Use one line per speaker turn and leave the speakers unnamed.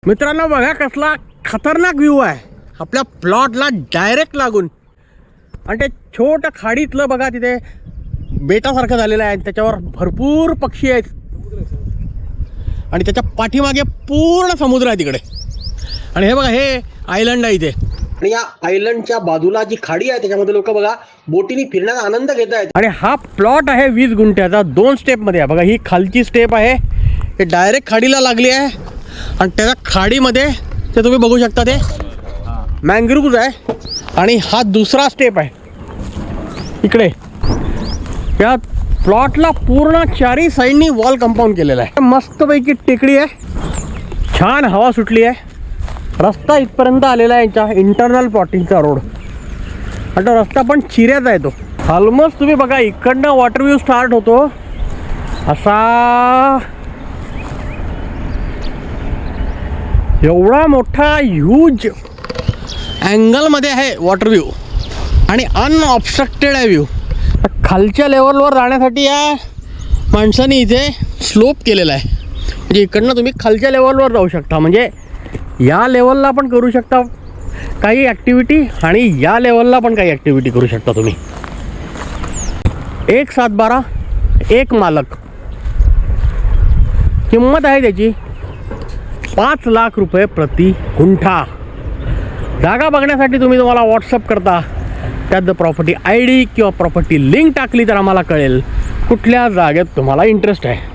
मित्रांनो बघा कसला खतरनाक व्ह्यू आहे आपल्या प्लॉटला डायरेक्ट लागून. आणि ते छोटं खाडीतलं बघा तिथे बेटासारखं झालेलं आहे. त्याच्यावर भरपूर पक्षी आहेत आणि त्याच्या पाठीमागे पूर्ण समुद्र आहे तिकडे. आणि हे बघा हे आयलंड आहे इथे. आणि या आयलंडच्या बाजूला जी खाडी आहे त्याच्यामध्ये लोक बघा बोटीने फिरण्याचा आनंद घेत आहेत. आणि हा प्लॉट आहे 20 गुंठ्याचा. 2 स्टेपमध्ये आहे बघा. ही खालची स्टेप आहे हे डायरेक्ट खाडीला लागली आहे आणि त्याच्या खाडीमध्ये ते तुम्ही बघू शकता ते मँग्रोव्ज आहे. आणि हा दुसरा स्टेप आहे इकडे. या प्लॉटला पूर्ण चारी साईडनी वॉल कंपाऊंड केलेला आहे. मस्तपैकी टेकडी आहे. छान हवा सुटली आहे. रस्ता इथपर्यंत आलेला आहे यांच्या इंटरनल प्लॉटिंगचा रोड. आता रस्ता पण चिऱ्याचा आहे तो. ऑलमोस्ट तुम्ही बघा इकडनं वॉटर व्ह्यू स्टार्ट होतो असा एवढा मोठा ह्यूज अँगलमध्ये आहे वॉटर व्ह्यू आणि अनऑब्स्ट्रक्टेड आहे व्ह्यू. खालच्या लेवलवर जाण्यासाठी या माणसाने इथे स्लोप केलेला आहे. म्हणजे इकडनं तुम्ही खालच्या लेवलवर जाऊ शकता. म्हणजे या लेवलला पण करू शकता काही ॲक्टिव्हिटी आणि या लेवलला पण काही ॲक्टिव्हिटी करू शकता तुम्ही. 1 7 12 1 मालक. किंमत आहे त्याची 5 लाख रुपये प्रति गुंठा. जागा बघण्यासाठी तुम्हाला व्हॉट्सअप करता. त्यात प्रॉपर्टी ID किंवा प्रॉपर्टी लिंक टाकली तर आम्हाला कळेल कुठल्या जागेत तुम्हाला इंटरेस्ट आहे.